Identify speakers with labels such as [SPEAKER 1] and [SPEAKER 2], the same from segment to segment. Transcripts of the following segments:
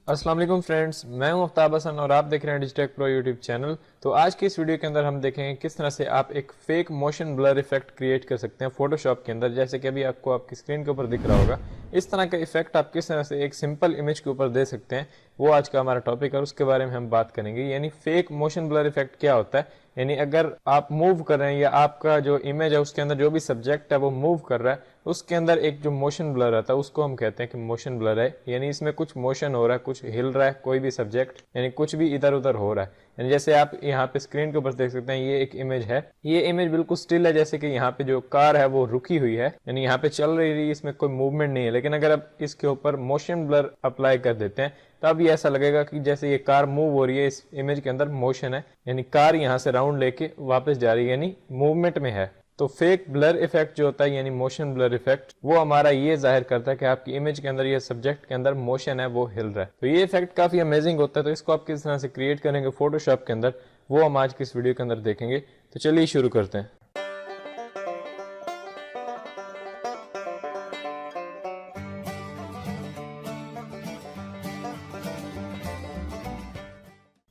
[SPEAKER 1] अस्सलाम वालेकुम फ्रेंड्स, मैं हूं आफ्ताब हसन और आप देख रहे हैं डिजिटेक प्रो यूट्यूब चैनल। तो आज की इस वीडियो के अंदर हम देखेंगे किस तरह से आप एक fake motion blur effect create कर सकते हैं फोटोशॉप के अंदर। जैसे कि अभी आपको आपकी स्क्रीन के ऊपर दिख रहा होगा, इस तरह का इफेक्ट आप किस तरह से एक सिंपल इमेज के ऊपर दे सकते हैं, वो आज का हमारा टॉपिक है और उसके बारे में हम बात करेंगे। यानी फेक मोशन ब्लर इफेक्ट क्या होता है, यानी अगर आप मूव कर रहे हैं या आपका जो इमेज है उसके अंदर जो भी सब्जेक्ट है वो मूव कर रहा है, उसके अंदर एक जो मोशन ब्लर आता है उसको हम कहते हैं कि मोशन ब्लर है। यानी इसमें कुछ मोशन हो रहा है, कुछ हिल रहा है, कोई भी सब्जेक्ट यानी कुछ भी इधर उधर हो रहा है। यानी जैसे आप यहाँ पे स्क्रीन के ऊपर देख सकते हैं, ये एक इमेज है, ये इमेज बिल्कुल स्टिल है, जैसे कि यहाँ पे जो कार है वो रुकी हुई है, यानी यहाँ पे चल रही, इसमें कोई मूवमेंट नहीं है। लेकिन अगर आप इसके ऊपर मोशन ब्लर अप्लाई कर देते हैं तब ये ऐसा लगेगा कि जैसे ये कार मूव हो रही है, इस इमेज के अंदर मोशन है, यानी कार यहाँ से राउंड लेके वापस जा रही है, यानी मूवमेंट में है। तो फेक ब्लर इफेक्ट जो होता है यानी मोशन ब्लर इफेक्ट, वो हमारा ये जाहिर करता है कि आपकी इमेज के अंदर, ये सब्जेक्ट के अंदर मोशन है, वो हिल रहा है। तो ये इफेक्ट काफी अमेजिंग होता है। तो इसको आप किस तरह से क्रिएट करेंगे फोटोशॉप के अंदर, वो हम आज की इस वीडियो के अंदर देखेंगे। तो चलिए शुरू करते हैं।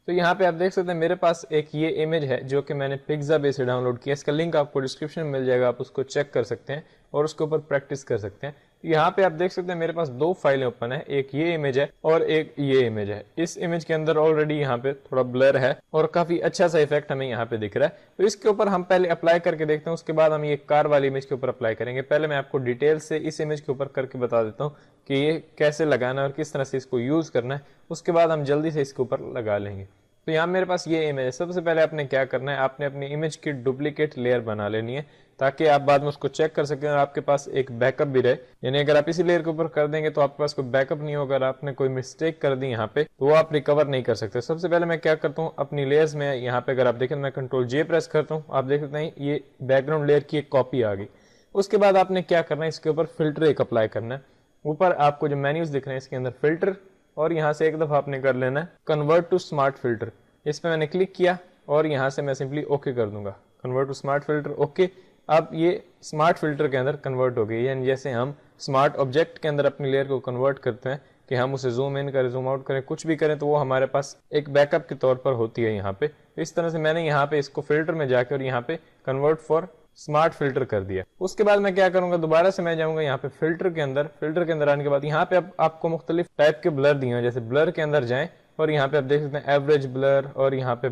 [SPEAKER 1] तो यहाँ पे आप देख सकते हैं मेरे पास एक ये इमेज है जो कि मैंने पिक्साबे से डाउनलोड किया। इसका लिंक आपको डिस्क्रिप्शन में मिल जाएगा, आप उसको चेक कर सकते हैं और उसके ऊपर प्रैक्टिस कर सकते हैं। यहाँ पे आप देख सकते हैं मेरे पास दो फाइलें ओपन है, एक ये इमेज है और एक ये इमेज है। इस इमेज के अंदर ऑलरेडी यहाँ पे थोड़ा ब्लर है और काफी अच्छा सा इफेक्ट हमें यहाँ पे दिख रहा है। तो इसके ऊपर हम पहले अप्लाई करके देखते हैं, उसके बाद हम ये कार वाली इमेज के ऊपर अप्लाई करेंगे। पहले मैं आपको डिटेल से इस इमेज के ऊपर करके बता देता हूँ कि ये कैसे लगाना है और किस तरह से इसको यूज करना है, उसके बाद हम जल्दी से इसके ऊपर लगा लेंगे। तो यहाँ मेरे पास ये इमेज है। सबसे पहले आपने क्या करना है, आपने अपनी इमेज की डुप्लीकेट लेयर बना लेनी है ताकि आप बाद में उसको चेक कर सकें और आपके पास एक बैकअप भी रहे। यानी अगर आप इसी लेयर के ऊपर कर देंगे तो आपके पास कोई बैकअप नहीं होगा, अगर आपने कोई मिस्टेक कर दी यहाँ पे तो वो आप रिकवर नहीं कर सकते। सबसे पहले मैं क्या करता हूँ, अपनी लेयर्स में यहाँ पे अगर आप देखें मैं Ctrl+J प्रेस करता हूँ, आप देख सकते हैं ये बैकग्राउंड लेयर की एक कॉपी आ गई। उसके बाद आपने क्या करना है, इसके ऊपर फिल्टर एक अप्लाई करना है। ऊपर आपको जो मेन्यूज दिख रहे हैं इसके अंदर फिल्टर, और यहाँ से एक दफा आपने कर लेना है कन्वर्ट टू स्मार्ट फिल्टर। इस पे मैंने क्लिक किया और यहाँ से मैं सिंपली ओके कर दूंगा, convert to smart filter, okay. अब ये स्मार्ट फिल्टर के अंदर कन्वर्ट हो गई। यानी जैसे हम स्मार्ट ऑब्जेक्ट के अंदर अपनी लेयर को कन्वर्ट करते हैं कि हम उसे जूम इन करें, जूम आउट करें, कुछ भी करें, तो वो हमारे पास एक बैकअप के तौर पर होती है यहाँ पे। तो इस तरह से मैंने यहाँ पे इसको फिल्टर में जाकर और यहाँ पे कन्वर्ट फॉर स्मार्ट फिल्टर कर दिया। उसके बाद मैं क्या करूंगा, दोबारा से मैं जाऊंगा यहाँ पे फिल्टर के अंदर। फिल्टर के अंदर आने के बाद यहाँ पे आपको मुख्तलिफ टाइप के ब्लर दिए हैं, जैसे ब्लर के अंदर जाएं और यहाँ पे आप देख सकते हैं एवरेज ब्लर, और यहाँ पे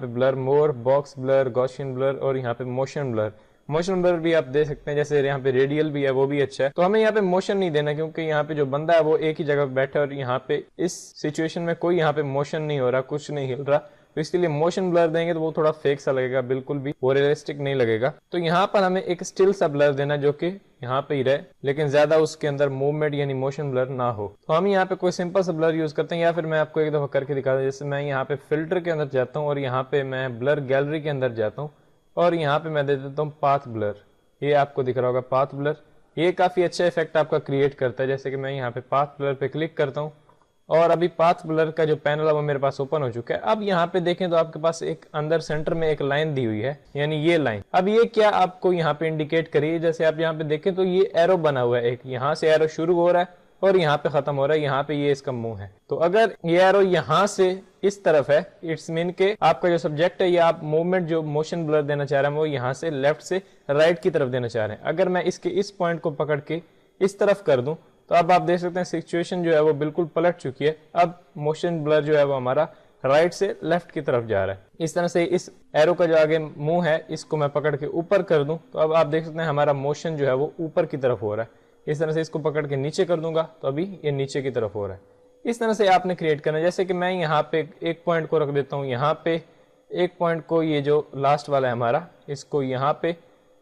[SPEAKER 1] ब्लर मोर, बॉक्स ब्लर, गॉसियन ब्लर, और यहाँ पे मोशन ब्लर। मोशन ब्लर भी आप दे सकते हैं, जैसे यहाँ पे रेडियल भी है, वो भी अच्छा है। तो हमें यहाँ पे मोशन नहीं देना क्योंकि यहाँ पे जो बंदा है वो एक ही जगह बैठा है और यहाँ पे इस सिचुएशन में कोई यहाँ पे मोशन नहीं हो रहा, कुछ नहीं हिल रहा। तो इसके लिए मोशन ब्लर देंगे तो वो थोड़ा फेक सा लगेगा, बिल्कुल भी वो रियलिस्टिक नहीं लगेगा। तो यहाँ पर हमें एक स्टिल सा ब्लर देना जो कि यहाँ पे ही रहे, लेकिन ज्यादा उसके अंदर मूवमेंट यानी मोशन ब्लर ना हो। तो हम यहाँ पे कोई सिंपल सा ब्लर यूज करते हैं, या फिर मैं आपको एक दफा करके दिखा दूं। जैसे मैं यहाँ पे फिल्टर के अंदर जाता हूँ और यहाँ पे मैं ब्लर गैलरी के अंदर जाता हूँ और यहाँ पे मैं दे देता हूँ पाथ ब्लर। ये आपको दिख रहा होगा पाथ ब्लर, ये काफी अच्छा इफेक्ट आपका क्रिएट करता है। जैसे कि मैं यहाँ पे पाथ ब्लर पे क्लिक करता हूँ और अभी पाथ ब्लर का जो पैनल है वो मेरे पास ओपन हो चुका है। अब यहाँ पे देखें तो आपके पास एक अंदर सेंटर में एक लाइन दी हुई है, यानी ये लाइन। अब ये क्या आपको यहाँ पे इंडिकेट करिए, जैसे आप यहाँ पे देखें तो ये एरो बना हुआ है, एक यहाँ से एरो शुरू हो रहा है और यहाँ पे खत्म हो रहा है, यहाँ पे ये इसका मुंह है। तो अगर ये एरो यहाँ से इस तरफ है, इट्स मीन के आपका जो सब्जेक्ट है या आप मूवमेंट जो मोशन ब्लर देना चाह रहे हैं वो यहाँ से लेफ्ट से राइट की तरफ देना चाह रहे हैं। अगर मैं इसके इस पॉइंट को पकड़ के इस तरफ कर दूं तो अब आप देख सकते हैं सिचुएशन जो है वो बिल्कुल पलट चुकी है। अब मोशन ब्लर जो है वो हमारा राइट से लेफ्ट की तरफ जा रहा है। इस तरह से इस एरो का जो आगे मुंह है इसको मैं पकड़ के ऊपर कर दूं तो अब आप देख सकते हैं हमारा मोशन जो है वो ऊपर की तरफ हो रहा है। इस तरह से इसको पकड़ के नीचे कर दूंगा तो अभी ये नीचे की तरफ हो रहा है। इस तरह से आपने क्रिएट करना है। जैसे कि मैं यहाँ पे एक पॉइंट को रख देता हूँ, यहाँ पे एक पॉइंट को, ये जो लास्ट वाला है हमारा, इसको यहाँ पे,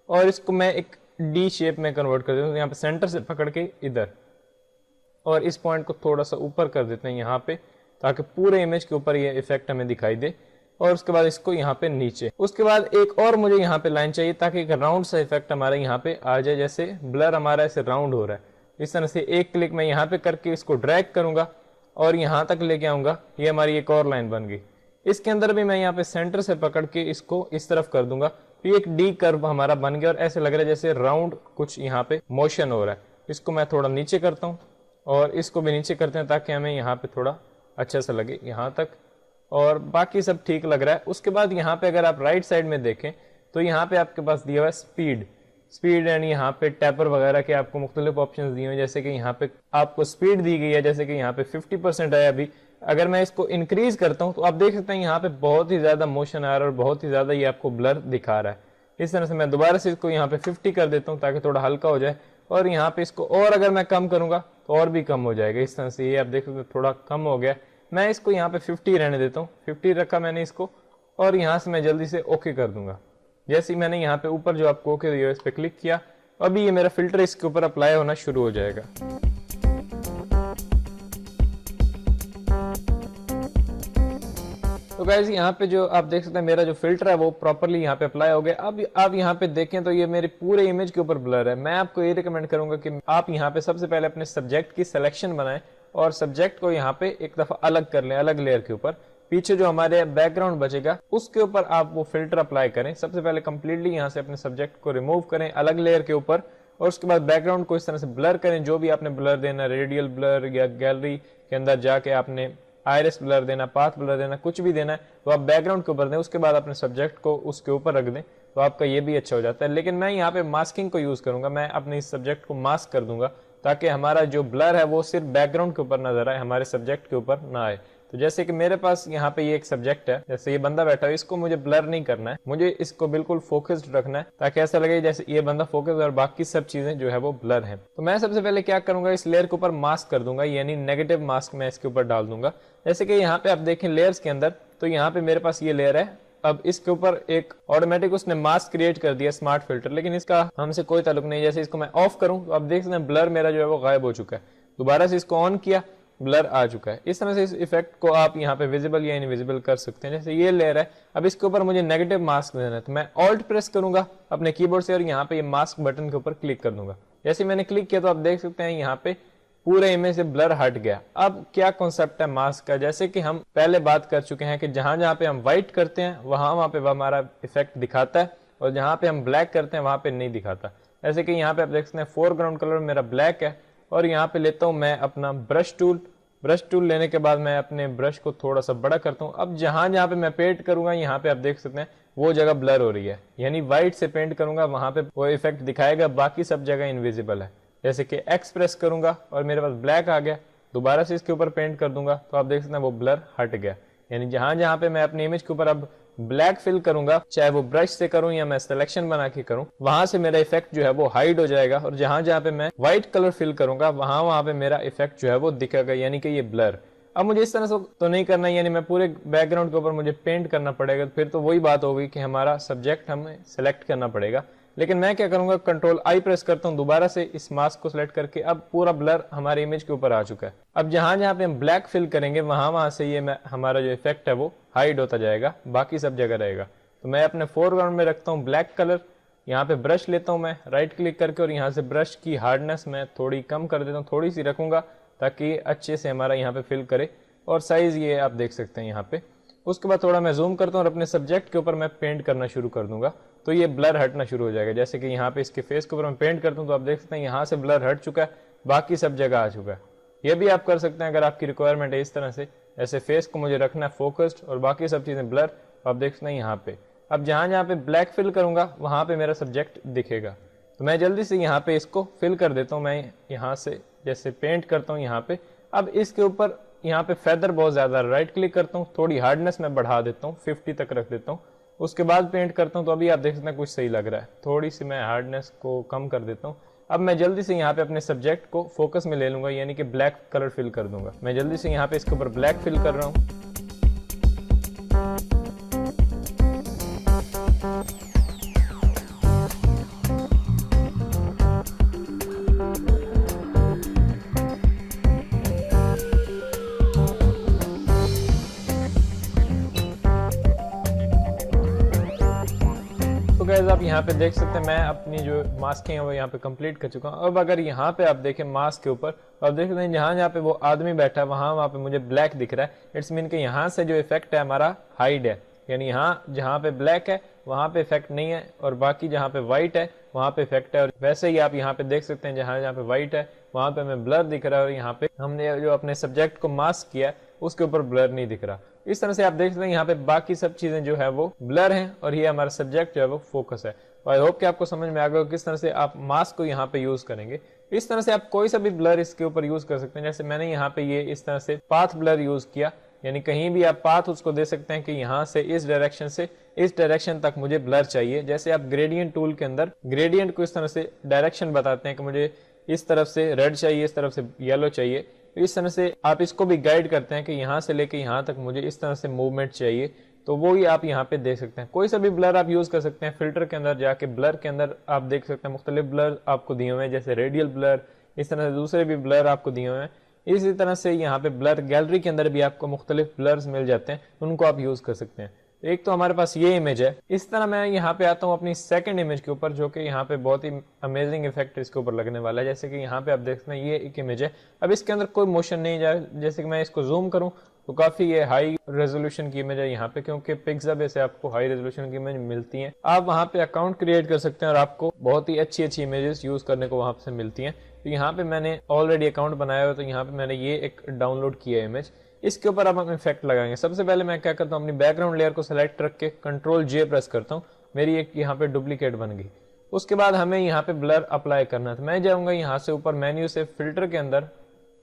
[SPEAKER 1] और इसको मैं एक डी शेप में कन्वर्ट कर देता हूँ। यहाँ पे सेंटर से पकड़ के इधर, और इस पॉइंट को थोड़ा सा ऊपर कर देते हैं यहाँ पे, ताकि पूरे इमेज के ऊपर ये इफेक्ट हमें दिखाई दे। और उसके बाद इसको यहाँ पे नीचे। उसके बाद एक और मुझे यहाँ पे लाइन चाहिए ताकि एक राउंड सा इफेक्ट हमारे यहाँ पे आ जाए, जैसे ब्लर हमारा ऐसे राउंड हो रहा है। इस तरह से एक क्लिक मैं यहाँ पे करके इसको ड्रैग करूंगा और यहाँ तक लेके आऊंगा, ये हमारी एक और लाइन बन गई। इसके अंदर भी मैं यहाँ पे सेंटर से पकड़ के इसको इस तरफ कर दूंगा तो ये एक डी कर्व हमारा बन गया और ऐसे लग रहा है जैसे राउंड कुछ यहाँ पे मोशन हो रहा है। इसको मैं थोड़ा नीचे करता हूँ और इसको भी नीचे करते हैं ताकि हमें यहाँ पे थोड़ा अच्छा सा लगे यहाँ तक, और बाकी सब ठीक लग रहा है। उसके बाद यहाँ पे अगर आप राइट साइड में देखें तो यहाँ पे आपके पास दिया हुआ है स्पीड यानी यहाँ पे टैपर वगैरह के आपको मुख्तलिफ ऑप्शंस दिए हुए हैं। जैसे कि यहाँ पे आपको स्पीड दी गई है, जैसे कि यहाँ पे 50% है अभी। अगर मैं इसको इंक्रीज करता हूँ तो आप देख सकते हैं यहाँ पे बहुत ही ज्यादा मोशन आ रहा है और बहुत ही ज्यादा ये आपको ब्लर दिखा रहा है। इस तरह से मैं दोबारा से इसको यहाँ पे 50 कर देता हूँ ताकि थोड़ा हल्का हो जाए, और यहाँ पे इसको और अगर मैं कम करूंगा तो और भी कम हो जाएगा। इस तरह से ये आप देख सकते हैं थोड़ा कम हो गया। मैं इसको यहाँ पे 50 रहने देता हूँ, 50 रखा मैंने इसको, और यहाँ से मैं जल्दी से ओके कर दूंगा। जैसे ही मैंने यहाँ पे ऊपर जो आपको ओके दिया है इस पर क्लिक किया, अभी ये मेरा फिल्टर इसके ऊपर अप्लाई होना शुरू हो जाएगा। तो गाइस यहाँ पे जो आप देख सकते हैं मेरा जो फिल्टर है वो प्रॉपर्ली यहाँ पे अप्लाई हो गया। अब आप यहाँ पे देखें तो ये मेरे पूरे इमेज के ऊपर ब्लर है। मैं आपको ये रिकमेंड करूंगा कि आप यहाँ पे सबसे पहले अपने सब्जेक्ट की सिलेक्शन बनाएं और सब्जेक्ट को यहाँ पे एक दफा अलग कर लें, अलग लेयर के ऊपर। पीछे जो हमारे बैकग्राउंड बचेगा उसके ऊपर आप वो फिल्टर अप्लाई करें। सबसे पहले कंप्लीटली यहाँ से अपने सब्जेक्ट को रिमूव करें अलग लेयर के ऊपर, और उसके बाद बैकग्राउंड को इस तरह से ब्लर करें। जो भी आपने ब्लर देना, रेडियल ब्लर या गैलरी के अंदर जाके आपने आयरिस ब्लर देना, पाथ ब्लर देना, कुछ भी देना है तो आप बैकग्राउंड के ऊपर दें। उसके बाद अपने सब्जेक्ट को उसके ऊपर रख दें तो आपका ये भी अच्छा हो जाता है। लेकिन मैं यहाँ पे मास्किंग को यूज करूंगा। मैं अपने इस सब्जेक्ट को मास्क कर दूंगा ताकि हमारा जो ब्लर है वो सिर्फ बैकग्राउंड के ऊपर नजर आए, हमारे सब्जेक्ट के ऊपर ना आए। तो जैसे कि मेरे पास यहाँ पे ये एक सब्जेक्ट है, जैसे ये बंदा बैठा है, इसको मुझे ब्लर नहीं करना है, मुझे इसको बिल्कुल फोकस्ड रखना है ताकि ऐसा लगे जैसे ये बंदा फोकस और बाकी सब चीजें जो है वो ब्लर है। तो मैं सबसे पहले क्या करूंगा, इस लेयर के ऊपर मास्क कर दूंगा, यानी नेगेटिव मास्क मैं इसके ऊपर डाल दूंगा। जैसे कि यहाँ पे आप देखें लेयर्स के अंदर, तो यहाँ पे मेरे पास ये लेयर है। अब इसके ऊपर एक ऑटोमेटिक उसने मास्क क्रिएट कर दिया स्मार्ट फिल्टर, लेकिन इसका हमसे कोई ताल्लुक नहीं। जैसे इसको मैं ऑफ करूं तो आप देख सकते हैं ब्लर मेरा जो है वो गायब हो चुका है। दोबारा से इसको ऑन किया, ब्लर आ चुका है। इस तरह से इस इफेक्ट को आप यहाँ पे विजिबल या इनविजिबल कर सकते हैं। जैसे ये लेयर है, अब इसके ऊपर मुझे नेगेटिव मास्क देना है तो मैं ऑल्ट प्रेस करूंगा अपने कीबोर्ड से और यहाँ पे ये मास्क बटन के ऊपर क्लिक कर दूंगा। जैसे मैंने क्लिक किया तो आप देख सकते हैं यहाँ पे पूरे इमेज से ब्लर हट गया। अब क्या कॉन्सेप्ट है मास्क का, जैसे कि हम पहले बात कर चुके हैं कि जहां जहां पे हम व्हाइट करते हैं वहां पे हमारा इफेक्ट दिखाता है, और जहां पे हम ब्लैक करते हैं वहां पे नहीं दिखाता। जैसे कि यहाँ पे आप देख सकते हैं फोरग्राउंड कलर मेरा ब्लैक है, और यहाँ पे लेता हूँ मैं अपना ब्रश टूल लेने के बाद मैं अपने ब्रश को थोड़ा सा बड़ा करता हूँ। अब जहां जहां पे मैं पेंट करूंगा यहाँ पे आप देख सकते हैं वो जगह ब्लर हो रही है, यानी व्हाइट से पेंट करूंगा वहां पे वो इफेक्ट दिखाएगा, बाकी सब जगह इनविजिबल है। जैसे कि एक्स प्रेस करूंगा और मेरे पास ब्लैक आ गया, दोबारा से इसके ऊपर पेंट कर दूंगा तो आप देख सकते हैं वो ब्लर हट गया। यानी जहां जहां पे मैं अपनी इमेज के ऊपर अब ब्लैक फिल करूंगा, चाहे वो ब्रश से करूं या मैं सिलेक्शन बना के करूं, वहां से मेरा इफेक्ट जो है वो हाइड हो जाएगा, और जहां जहां पे मैं व्हाइट कलर फिल करूंगा वहां पे मेरा इफेक्ट जो है वो दिखेगा, यानी कि ये ब्लर। अब मुझे इस तरह से तो नहीं करना, यानी मैं पूरे बैकग्राउंड के ऊपर मुझे पेंट करना पड़ेगा, फिर तो वही बात होगी कि हमारा सब्जेक्ट हमें सेलेक्ट करना पड़ेगा। लेकिन मैं क्या करूंगा, कंट्रोल आई प्रेस करता हूं, दोबारा से इस मास्क को सिलेक्ट करके अब पूरा ब्लर हमारे इमेज के ऊपर आ चुका है। अब जहां जहां पे हम ब्लैक फिल करेंगे वहां से ये हमारा जो इफेक्ट है वो हाइड होता जाएगा, बाकी सब जगह रहेगा। तो मैं अपने फोरग्राउंड में रखता हूँ ब्लैक कलर, यहाँ पे ब्रश लेता हूँ मैं राइट क्लिक करके, और यहाँ से ब्रश की हार्डनेस मैं थोड़ी कम कर देता हूँ, थोड़ी सी रखूंगा ताकि अच्छे से हमारा यहाँ पे फिल करे, और साइज ये आप देख सकते हैं यहाँ पे। उसके बाद थोड़ा मैं जूम करता हूँ और अपने सब्जेक्ट के ऊपर मैं पेंट करना शुरू कर दूंगा, तो ये ब्लर हटना शुरू हो जाएगा। जैसे कि यहाँ पे इसके फेस के ऊपर मैं पेंट करता हूँ तो आप देख सकते हैं यहाँ से ब्लर हट चुका है, बाकी सब जगह आ चुका है। ये भी आप कर सकते हैं अगर आपकी रिक्वायरमेंट है इस तरह से। ऐसे फेस को मुझे रखना है फोकस्ड और बाकी सब चीजें ब्लर, आप देख सकते हैं यहाँ पे। अब जहां जहां पे ब्लैक फिल करूंगा वहां पे मेरा सब्जेक्ट दिखेगा, तो मैं जल्दी से यहाँ पे इसको फिल कर देता हूँ। मैं यहाँ से जैसे पेंट करता हूँ यहाँ पे, अब इसके ऊपर यहाँ पे फेदर बहुत ज्यादा, राइट क्लिक करता हूँ, थोड़ी हार्डनेस मैं बढ़ा देता हूँ, 50 तक रख देता हूँ। उसके बाद पेंट करता हूँ तो अभी आप देख सकते हैं कुछ सही लग रहा है, थोड़ी सी मैं हार्डनेस को कम कर देता हूँ। अब मैं जल्दी से यहाँ पे अपने सब्जेक्ट को फोकस में ले लूंगा, यानी कि ब्लैक कलर फिल कर दूंगा। मैं जल्दी से यहाँ पे इसके ऊपर ब्लैक फिल कर रहा हूँ। तो गाइस आप यहाँ पे देख सकते हैं मैं अपनी जो मास्किंग है वो यहाँ पे कंप्लीट कर चुका हूँ। अब अगर यहाँ पे आप देखें मास्क के ऊपर, तो आप देख सकते हैं जहाँ पे वो आदमी बैठा है वहां पे मुझे ब्लैक दिख रहा है। इट्स मीन कि यहाँ से जो इफेक्ट है हमारा हाइड है, यानी यहाँ जहाँ पे ब्लैक है वहाँ पे इफेक्ट नहीं है, और बाकी जहाँ पे व्हाइट है वहाँ पे इफेक्ट है। और वैसे ही आप यहाँ पे देख सकते हैं जहाँ जहाँ पे व्हाइट है वहाँ पे हमें ब्लर दिख रहा है, और यहाँ पे हमने जो अपने सब्जेक्ट को मास्क किया उसके ऊपर ब्लर नहीं दिख रहा। इस तरह से आप देख सकते हैं यहाँ पे बाकी सब चीजें जो है वो ब्लर हैं, और ये हमारा सब्जेक्ट जो है वो फोकस है। आई होप कि आपको समझ में आ गया किस तरह से आप मास्क को यहाँ पे यूज करेंगे। इस तरह से आप कोई सा भी ब्लर इसके ऊपर यूज कर सकते हैं। जैसे मैंने यहाँ पे ये इस तरह से पाथ ब्लर यूज किया, यानी कहीं भी आप पाथ उसको दे सकते हैं कि यहाँ से इस डायरेक्शन तक मुझे ब्लर चाहिए। जैसे आप ग्रेडियंट टूल के अंदर ग्रेडियंट को इस तरह से डायरेक्शन बताते हैं कि मुझे इस तरफ से रेड चाहिए, इस तरफ से येलो चाहिए, इस तरह से आप इसको भी गाइड करते हैं कि यहाँ से लेके यहाँ तक मुझे इस तरह से मूवमेंट चाहिए, तो वो ही आप यहाँ पे देख सकते हैं। कोई सा भी ब्लर आप यूज कर सकते हैं। फिल्टर के अंदर जाके ब्लर के अंदर आप देख सकते हैं मुख्तलिफ ब्लर आपको दिए हुए हैं, जैसे रेडियल ब्लर, इस तरह से दूसरे भी ब्लर आपको दिए हुए हैं। इसी तरह से यहाँ पे ब्लर गैलरी के अंदर भी आपको मुख्तलिफ ब्लर्स मिल जाते हैं, उनको आप यूज कर सकते हैं। एक तो हमारे पास ये इमेज है। इस तरह मैं यहाँ पे आता हूँ अपनी सेकंड इमेज के ऊपर, जो कि यहाँ पे बहुत ही अमेजिंग इफेक्ट इसके ऊपर लगने वाला है। जैसे कि यहाँ पे आप देख सकते हैं ये एक इमेज है। अब इसके अंदर कोई मोशन नहीं जाए, जैसे कि मैं इसको जूम करूँ तो काफी ये हाई रेजोल्यूशन की इमेज है यहाँ पे, क्योंकि पिक्साबे से आपको हाई रेजोल्यूशन की इमेज मिलती है। आप वहाँ पे अकाउंट क्रिएट कर सकते हैं और आपको बहुत ही अच्छी अच्छी इमेजेस यूज करने को वहाँ से मिलती हैं। तो यहाँ पे मैंने ऑलरेडी अकाउंट बनाया हुआ, तो यहाँ पे मैंने ये एक डाउनलोड किया है इमेज। इसके ऊपर अब हम इफेक्ट लगाएंगे। सबसे पहले मैं क्या करता हूँ, अपनी बैकग्राउंड लेयर को सिलेक्ट रख के Ctrl+J प्रेस करता हूँ, मेरी एक यहाँ पे डुप्लीकेट बन गई। उसके बाद हमें यहाँ पे ब्लर अप्लाई करना है। तो मैं जाऊंगा यहाँ से ऊपर मेन्यू से फिल्टर के अंदर,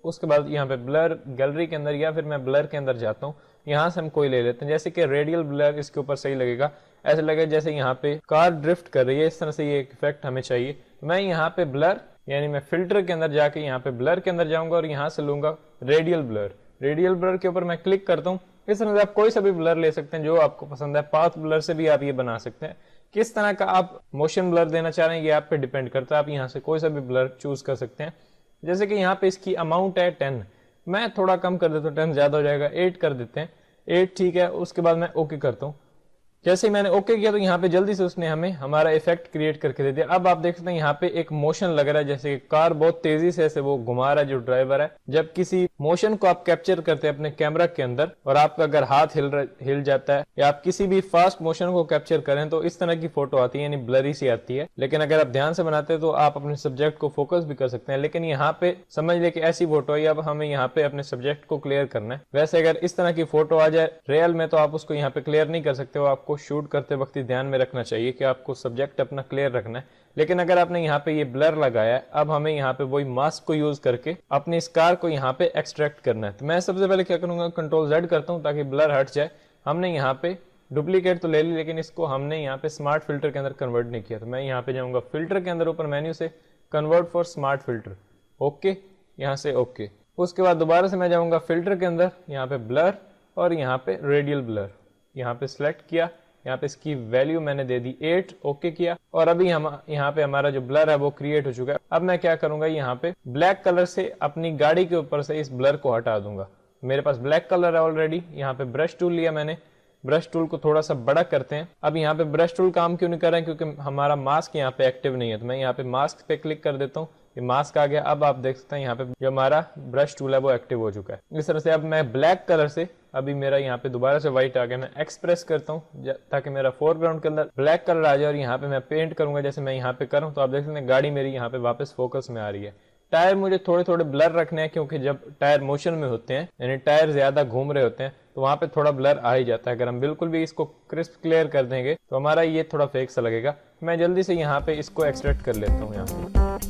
[SPEAKER 1] उसके बाद यहाँ पे ब्लर गैलरी के अंदर, या फिर मैं ब्लर के अंदर जाता हूँ। यहाँ से हम कोई ले लेते हैं, जैसे कि रेडियल ब्लर इसके ऊपर सही लगेगा। ऐसा लगेगा जैसे यहाँ पे कार ड्रिफ्ट कर रही है, इस तरह से ये इफेक्ट हमें चाहिए। मैं यहाँ पे ब्लर, यानी मैं फिल्टर के अंदर जाके यहाँ पे ब्लर के अंदर जाऊंगा और यहाँ से लूंगा रेडियल ब्लर। रेडियल ब्लर के ऊपर मैं क्लिक करता हूँ। इस तरह से आप कोई सा भी ब्लर ले सकते हैं जो आपको पसंद है। पाथ ब्लर से भी आप ये बना सकते हैं। किस तरह का आप मोशन ब्लर देना चाह रहे हैं ये आप पे डिपेंड करता है। आप यहाँ से कोई सा भी ब्लर चूज कर सकते हैं। जैसे कि यहाँ पे इसकी अमाउंट है 10, मैं थोड़ा कम कर देता हूँ, 10 ज्यादा हो जाएगा, 8 कर देते हैं, 8 ठीक है। उसके बाद मैं ओके करता हूँ। जैसे ही मैंने ओके किया तो यहाँ पे जल्दी से उसने हमें हमारा इफेक्ट क्रिएट करके दे दिया। अब आप देख सकते हैं यहाँ पे एक मोशन लग रहा है, जैसे कि कार बहुत तेजी से ऐसे वो घुमा रहा है जो ड्राइवर है। जब किसी मोशन को आप कैप्चर करते हैं अपने कैमरा के अंदर और आपका अगर हाथ हिल जाता है या आप किसी भी फास्ट मोशन को कैप्चर करें तो इस तरह की फोटो आती है, यानी ब्लरी सी आती है। लेकिन अगर आप ध्यान से बनाते हैं तो आप अपने सब्जेक्ट को फोकस भी कर सकते हैं। लेकिन यहाँ पे समझ ले कि ऐसी फोटो है, अब हमें यहाँ पे अपने सब्जेक्ट को क्लियर करना है। वैसे अगर इस तरह की फोटो आ जाए रियल में तो आप उसको यहाँ पे क्लियर नहीं कर सकते हो, आपको शूट करते वक्त ध्यान में रखना चाहिए कि आपको सब्जेक्ट अपना क्लियर रखना है। लेकिन अगर आपने यहाँ पे ये ब्लर लगाया है, अब हमें यहाँ पे वही मास्क को यूज करके अपने स्कार को यहाँ पे एक्सट्रैक्ट करना है। तो मैं सबसे पहले क्या करूंगा, Ctrl+Z करता हूँ ताकि ब्लर हट जाए। हमने यहाँ पे डुप्लीकेट तो ले ली, लेकिन इसको हमने यहाँ पे स्मार्ट फिल्टर के अंदर कन्वर्ट नहीं किया। तो मैं यहाँ पे जाऊंगा फिल्टर के अंदर, ऊपर मेन्यू से convert for smart filter, okay, यहाँ से ओके। उसके बाद दोबारा से मैं जाऊंगा फिल्टर के अंदर, यहाँ पे ब्लर और यहाँ पे रेडियल ब्लर, यहाँ पे सिलेक्ट किया। यहाँ पे इसकी वैल्यू मैंने दे दी 8, ओके किया। और अभी हम यहाँ पे हमारा जो ब्लर है वो क्रिएट हो चुका है। अब मैं क्या करूंगा, यहाँ पे ब्लैक कलर से अपनी गाड़ी के ऊपर से इस ब्लर को हटा दूंगा। मेरे पास ब्लैक कलर है ऑलरेडी। यहाँ पे ब्रश टूल लिया मैंने, ब्रश टूल को थोड़ा सा बड़ा करते हैं। अब यहाँ पे ब्रश टूल काम क्यों नहीं कर रहा है, क्योंकि हमारा मास्क यहाँ पे एक्टिव नहीं है। तो मैं यहाँ पे मास्क पे क्लिक कर देता हूँ, ये मास्क आ गया। अब आप देख सकते हैं यहाँ पे जो हमारा ब्रश टूल है वो एक्टिव हो चुका है। इस तरह से अब मैं ब्लैक कलर से, अभी मेरा यहाँ पे दोबारा से व्हाइट आ गया, मैं एक्सप्रेस करता हूँ ताकि मेरा फोरग्राउंड के अंदर ब्लैक कलर आ जाए। और यहाँ पे मैं पेंट करूंगा, जैसे मैं यहाँ पे करूँ तो आप देख सकते हैं गाड़ी मेरी यहाँ पे वापस फोकस में आ रही है। टायर मुझे थोड़े थोड़े ब्लर रखने हैं, क्योंकि जब टायर मोशन में होते हैं, यानी टायर ज्यादा घूम रहे होते हैं, तो वहां पे थोड़ा ब्लर आ ही जाता है। अगर हम बिल्कुल भी इसको क्रिस्प क्लियर कर देंगे तो हमारा ये थोड़ा फेक सा लगेगा। मैं जल्दी से यहाँ पे इसको एक्सट्रैक्ट कर लेता हूँ। यहाँ पे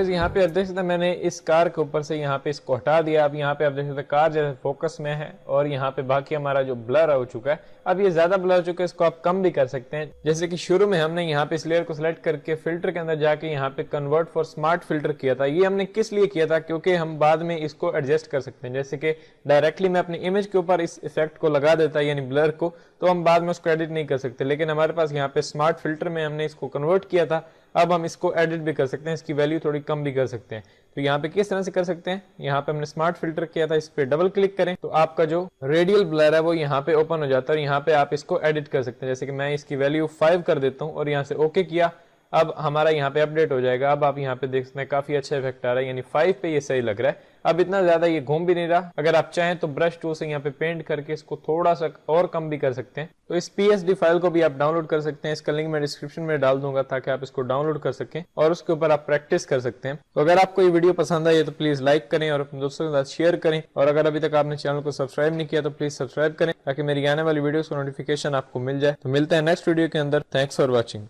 [SPEAKER 1] यहाँ पे आप देख सकते हैं मैंने इस कार के ऊपर से यहाँ पे इसको हटा दिया। अब यहाँ पे आप देख सकते हैं कार जैसे फोकस में है और यहाँ पे बाकी हमारा जो ब्लर हो चुका है, अब ये ज्यादा ब्लर हो चुका है, इसको आप कम भी कर सकते हैं। जैसे कि शुरू में हमने यहाँ पे इस लेयर को सिलेक्ट करके फिल्टर के अंदर जाके यहाँ पे कन्वर्ट फॉर स्मार्ट फिल्टर किया था। ये हमने किस लिए किया था, क्योंकि हम बाद में इसको एडजस्ट कर सकते हैं। जैसे कि डायरेक्टली मैं अपनी इमेज के ऊपर इस इफेक्ट को लगा देता यानी ब्लर को, तो हम बाद में उसको एडिट नहीं कर सकते। लेकिन हमारे पास यहाँ पे स्मार्ट फिल्टर में हमने इसको कन्वर्ट किया था, अब हम इसको एडिट भी कर सकते हैं, इसकी वैल्यू थोड़ी कम भी कर सकते हैं। तो यहाँ पे किस तरह से कर सकते हैं, यहाँ पे हमने स्मार्ट फिल्टर किया था, इस पे डबल क्लिक करें तो आपका जो रेडियल ब्लर है वो यहाँ पे ओपन हो जाता है और यहाँ पे आप इसको एडिट कर सकते हैं। जैसे कि मैं इसकी वैल्यू 5 कर देता हूँ और यहाँ से ओके किया। अब हमारा यहाँ पे अपडेट हो जाएगा। अब आप यहाँ पे देख सकते हैं काफी अच्छा इफेक्ट आ रहा है, यानी 5 पे ये सही लग रहा है। अब इतना ज्यादा ये घूम भी नहीं रहा। अगर आप चाहें तो ब्रश टूल से यहाँ पे पेंट करके इसको थोड़ा सा और कम भी कर सकते हैं। तो इस PSD फाइल को भी आप डाउनलोड कर सकते हैं। इसका लिंक मैं डिस्क्रिप्शन में डाल दूंगा ताकि आप इसको डाउनलोड कर सकें और उसके ऊपर आप प्रैक्टिस कर सकते हैं। तो अगर आपको ये वीडियो पसंद आई है तो प्लीज लाइक करें और अपने दोस्तों के साथ शेयर करें, और अगर अभी तक आपने चैनल को सब्सक्राइब नहीं किया तो प्लीज सब्सक्राइब करें ताकि मेरी आने वाली वीडियोस का नोटिफिकेशन आपको मिल जाए। तो मिलते हैं नेक्स्ट वीडियो के अंदर। Thanks for watching.